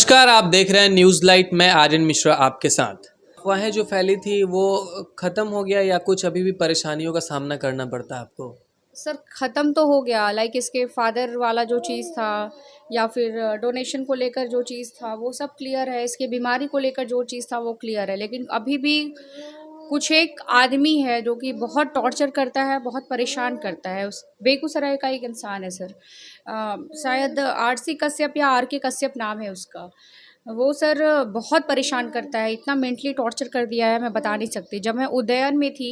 नमस्कार, आप देख रहे हैं न्यूज़ लाइट में आर्यन मिश्रा आपके साथ। अफवाहें जो फैली थी वो ख़त्म हो गया या कुछ अभी भी परेशानियों का सामना करना पड़ता है आपको? सर ख़त्म तो हो गया। लाइक इसके फादर वाला जो चीज़ था या फिर डोनेशन को लेकर जो चीज़ था वो सब क्लियर है। इसकी बीमारी को लेकर जो चीज़ था वो क्लियर है, लेकिन अभी भी कुछ एक आदमी है जो कि बहुत टॉर्चर करता है, बहुत परेशान करता है। उस बेगूसराय का एक इंसान है सर, शायद आरसी कश्यप या आर के कश्यप नाम है उसका। वो सर बहुत परेशान करता है, इतना मेंटली टॉर्चर कर दिया है मैं बता नहीं सकती। जब मैं उदयन में थी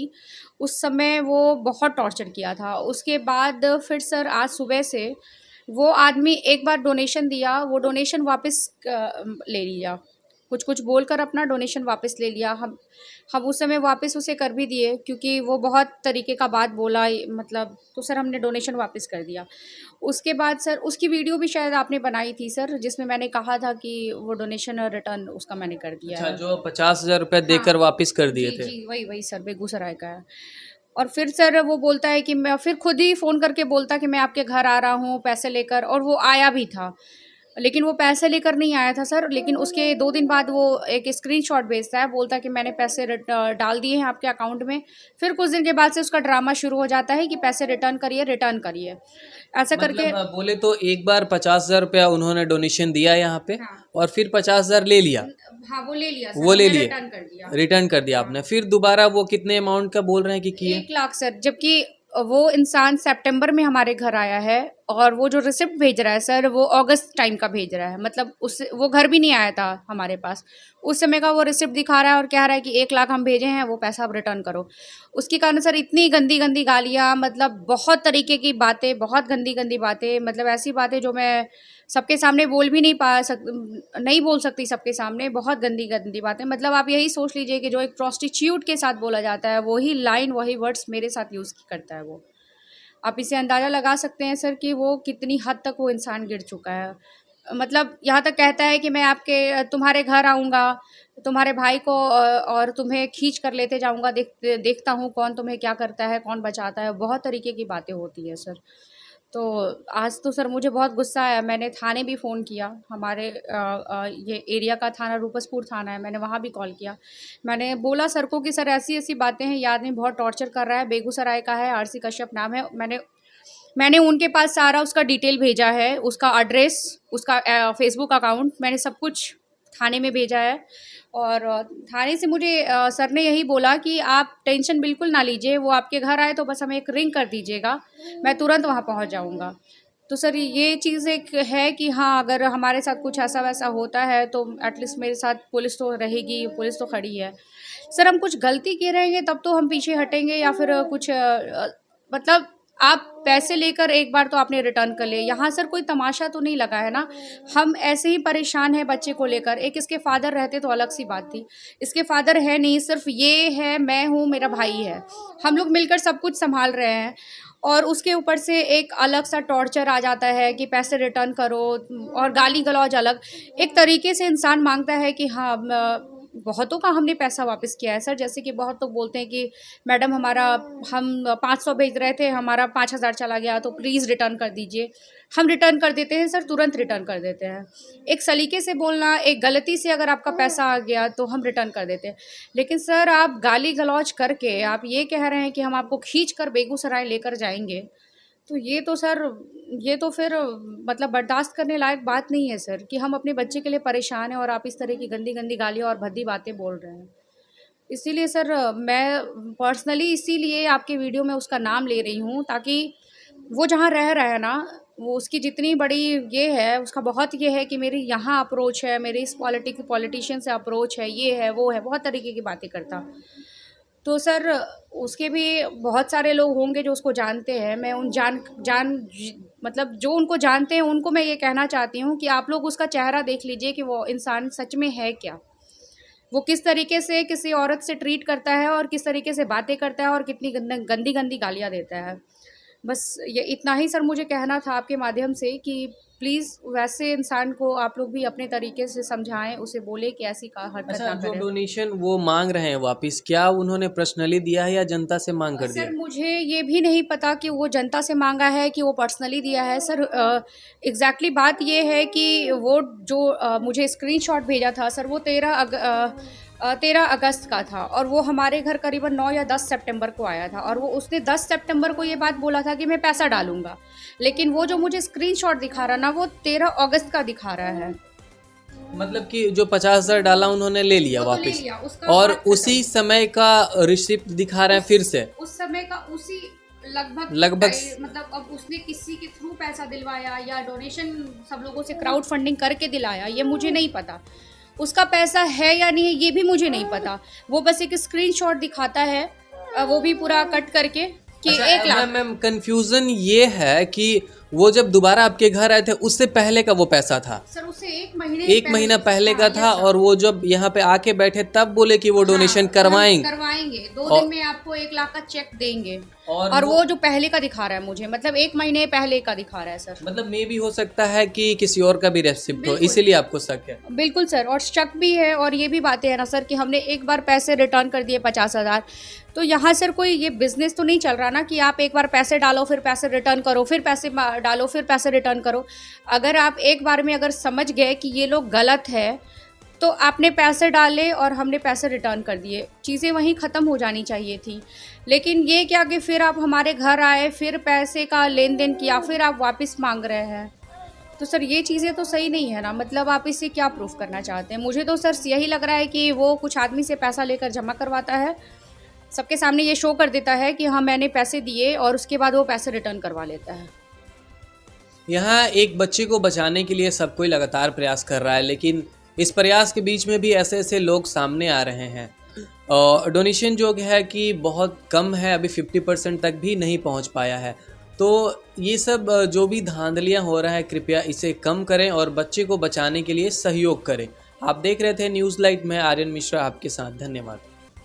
उस समय वो बहुत टॉर्चर किया था। उसके बाद फिर सर आज सुबह से वो आदमी एक बार डोनेशन दिया, वो डोनेशन वापस ले लिया, कुछ कुछ बोलकर अपना डोनेशन वापस ले लिया। हम उस समय वापस उसे कर भी दिए क्योंकि वो बहुत तरीके का बात बोला, मतलब तो सर हमने डोनेशन वापस कर दिया। उसके बाद सर उसकी वीडियो भी शायद आपने बनाई थी सर, जिसमें मैंने कहा था कि वो डोनेशन रिटर्न उसका मैंने कर दिया अच्छा, है। जो 50,000 रुपये हाँ, देकर वापस कर दिए जी थे। जी, वही वही सर, बेगूसराय का है। और फिर सर वो बोलता है कि मैं, फिर खुद ही फ़ोन करके बोलता कि मैं आपके घर आ रहा हूँ पैसे लेकर, और वो आया भी था। लेकिन वो पैसे लेकर नहीं आया था सर, लेकिन उसके 2 दिन बाद वो एक स्क्रीनशॉट भेजता है, बोलता है कि मैंने पैसे डाल दिए हैं आपके अकाउंट में। फिर कुछ दिन के बाद से उसका ड्रामा शुरू हो जाता है कि पैसे रिटर्न करिए, रिटर्न करिए, ऐसा करके। मतलब बोले तो एक बार 50,000 रुपया उन्होंने डोनेशन दिया यहाँ पे हाँ। और फिर 50,000 ले लिया। हाँ, वो ले लिया सर, वो ले हमने लिए, रिटर्न कर दिया। रिटर्न कर दिया हाँ। आपने। फिर दोबारा वो कितने अमाउंट का बोल रहे हैं कि किए? 1 लाख सर, जबकि वो इंसान सितंबर में हमारे घर आया है और वो जो रिसिप्ट भेज रहा है सर वो अगस्त टाइम का भेज रहा है। मतलब उस वो घर भी नहीं आया था हमारे पास उस समय का, वो रिसिप्ट दिखा रहा है और कह रहा है कि 1 लाख हम भेजे हैं, वो पैसा अब रिटर्न करो। उसके कारण सर इतनी गंदी गंदी गालियाँ, मतलब बहुत तरीके की बातें, बहुत गंदी गंदी बातें, मतलब ऐसी बातें जो मैं सबके सामने बोल भी नहीं बोल सकती सबके सामने। बहुत गंदी गंदी बातें, मतलब आप यही सोच लीजिए कि जो एक प्रोस्टिट्यूट के साथ बोला जाता है वही लाइन वही वर्ड्स मेरे साथ यूज़ करता है वो। आप इसे अंदाज़ा लगा सकते हैं सर कि वो कितनी हद तक वो इंसान गिर चुका है। मतलब यहाँ तक कहता है कि मैं तुम्हारे घर आऊँगा, तुम्हारे भाई को और तुम्हें खींच कर लेते जाऊँगा, देखता हूँ कौन तुम्हें क्या करता है, कौन बचाता है। बहुत तरीके की बातें होती है सर। तो आज तो सर मुझे बहुत गुस्सा आया, मैंने थाने भी फ़ोन किया। हमारे ये एरिया का थाना रूपसपुर थाना है, मैंने वहाँ भी कॉल किया। मैंने बोला सर को कि सर ऐसी-ऐसी बातें हैं, ये आदमी बहुत टॉर्चर कर रहा है, बेगूसराय का है, आरसी कश्यप नाम है। मैंने उनके पास सारा उसका डिटेल भेजा है, उसका एड्रेस, उसका फ़ेसबुक अकाउंट, मैंने सब कुछ थाने में भेजा है। और थाने से मुझे सर ने यही बोला कि आप टेंशन बिल्कुल ना लीजिए, वो आपके घर आए तो बस हमें एक रिंग कर दीजिएगा, मैं तुरंत वहाँ पहुँच जाऊँगा। तो सर ये चीज़ एक है कि हाँ, अगर हमारे साथ कुछ ऐसा-वैसा होता है तो एटलीस्ट मेरे साथ पुलिस तो रहेगी, पुलिस तो खड़ी है। सर हम कुछ गलती किए रहेंगे तब तो हम पीछे हटेंगे, या फिर कुछ मतलब आप पैसे लेकर एक बार तो आपने रिटर्न कर लिए, यहाँ सर कोई तमाशा तो नहीं लगा है ना। हम ऐसे ही परेशान हैं बच्चे को लेकर। एक इसके फादर रहते तो अलग सी बात थी, इसके फादर है नहीं, सिर्फ ये है, मैं हूँ, मेरा भाई है, हम लोग मिलकर सब कुछ संभाल रहे हैं। और उसके ऊपर से एक अलग सा टॉर्चर आ जाता है कि पैसे रिटर्न करो, और गाली गलौज अलग। एक तरीके से इंसान मांगता है कि हाँ, बहुतों का हमने पैसा वापस किया है सर। जैसे कि बहुत लोग बोलते हैं कि मैडम हमारा, हम 500 भेज रहे थे, हमारा 5,000 चला गया तो प्लीज़ रिटर्न कर दीजिए। हम रिटर्न कर देते हैं सर, तुरंत रिटर्न कर देते हैं। एक सलीके से बोलना, एक गलती से अगर आपका पैसा आ गया तो हम रिटर्न कर देते हैं। लेकिन सर आप गाली गलौज करके आप ये कह रहे हैं कि हम आपको खींच कर बेगूसराय लेकर जाएंगे, तो ये तो सर, ये तो फिर मतलब बर्दाश्त करने लायक बात नहीं है सर, कि हम अपने बच्चे के लिए परेशान हैं और आप इस तरह की गंदी गंदी गालियाँ और भद्दी बातें बोल रहे हैं। इसीलिए सर मैं पर्सनली इसीलिए आपके वीडियो में उसका नाम ले रही हूँ, ताकि वो जहाँ रह रहा है ना, वो उसकी जितनी बड़ी ये है, उसका बहुत ये है कि मेरी यहाँ अप्रोच है, मेरी इस पॉलिटिशियन से अप्रोच है, ये है, वो है, बहुत तरीके की बातें करता। तो सर उसके भी बहुत सारे लोग होंगे जो उसको जानते हैं। मैं उन जान जान ज मतलब जो उनको जानते हैं उनको मैं ये कहना चाहती हूँ कि आप लोग उसका चेहरा देख लीजिए कि वो इंसान सच में है क्या? वो किस तरीके से किसी औरत से ट्रीट करता है और किस तरीके से बातें करता है और कितनी गंदी-गंदी गालियाँ देता है। बस ये इतना ही सर मुझे कहना था आपके माध्यम से कि प्लीज़ वैसे इंसान को आप लोग भी अपने तरीके से समझाएं, उसे बोले कि ऐसी हरकत अच्छा, ना जो करें। डोनेशन वो मांग रहे हैं वापस, क्या उन्होंने पर्सनली दिया है या जनता से मांग कर दिया? सर मुझे ये भी नहीं पता कि वो जनता से मांगा है कि वो पर्सनली दिया है सर। एग्जैक्टली बात ये है कि वो जो मुझे स्क्रीनशॉट भेजा था सर, वो 13 अगस्त का था और वो हमारे घर करीबन 9 या 10 सितंबर को आया था और वो उसने 10 सितंबर को ये बात बोला था कि मैं पैसा डालूंगा, लेकिन वो जो मुझे स्क्रीनशॉट दिखा रहा ना, वो 13 अगस्त का दिखा रहा है। मतलब कि जो 50,000 डाला उन्होंने ले लिया वो तो ले वापस, लिया, उसका और बात खत्म। उसी समय का रिसिप्ट दिखा रहे हैं फिर से। उस समय का उसी लगभग मतलब अब उसने किसी के थ्रू पैसा दिलवाया या डोनेशन सब लोगों से क्राउड फंडिंग करके दिलाया, ये मुझे नहीं पता। उसका पैसा है या नहीं है ये भी मुझे नहीं पता। वो बस एक स्क्रीनशॉट दिखाता है, वो भी पूरा कट करके कि अच्छा, 1 लाख। मैम कंफ्यूजन ये है कि वो जब दोबारा आपके घर आए थे उससे पहले का वो पैसा था? सर उससे 1 महीना पहले का था, और वो जब यहाँ पे आके बैठे तब बोले कि वो डोनेशन करवाएंगे 2 दिन में आपको 1 लाख का चेक देंगे। और वो जो पहले का दिखा रहा है मुझे, मतलब 1 महीने पहले का दिखा रहा है सर। मतलब मे भी हो सकता है कि किसी और का भी रेसिप्ट हो, इसीलिए आपको शक है? बिल्कुल सर, और शक भी है, और ये भी बातें हैं ना सर कि हमने एक बार पैसे रिटर्न कर दिए 50,000, तो यहाँ सर कोई ये बिजनेस तो नहीं चल रहा ना कि आप एक बार पैसे डालो फिर पैसे रिटर्न करो, फिर पैसे डालो फिर पैसे रिटर्न करो। अगर आप एक बार में अगर समझ गए कि ये लोग गलत है, तो आपने पैसे डाले और हमने पैसे रिटर्न कर दिए, चीज़ें वहीं ख़त्म हो जानी चाहिए थी। लेकिन ये क्या कि फिर आप हमारे घर आए, फिर पैसे का लेन देन किया, फिर आप वापस मांग रहे हैं, तो सर ये चीज़ें तो सही नहीं है ना। मतलब आप इससे क्या प्रूफ करना चाहते हैं? मुझे तो सर यही लग रहा है कि वो कुछ आदमी से पैसा लेकर जमा करवाता है, सबके सामने ये शो कर देता है कि हाँ मैंने पैसे दिए, और उसके बाद वो पैसे रिटर्न करवा लेता है। यहाँ एक बच्चे को बचाने के लिए सब कोई लगातार प्रयास कर रहा है, लेकिन इस प्रयास के बीच में भी ऐसे ऐसे लोग सामने आ रहे हैं। डोनेशन जो है कि बहुत कम है, अभी 50% तक भी नहीं पहुंच पाया है। तो ये सब जो भी धांधलियां हो रहा है, कृपया इसे कम करें और बच्चे को बचाने के लिए सहयोग करें। आप देख रहे थे न्यूज़ लाइट में आर्यन मिश्रा आपके साथ। धन्यवाद।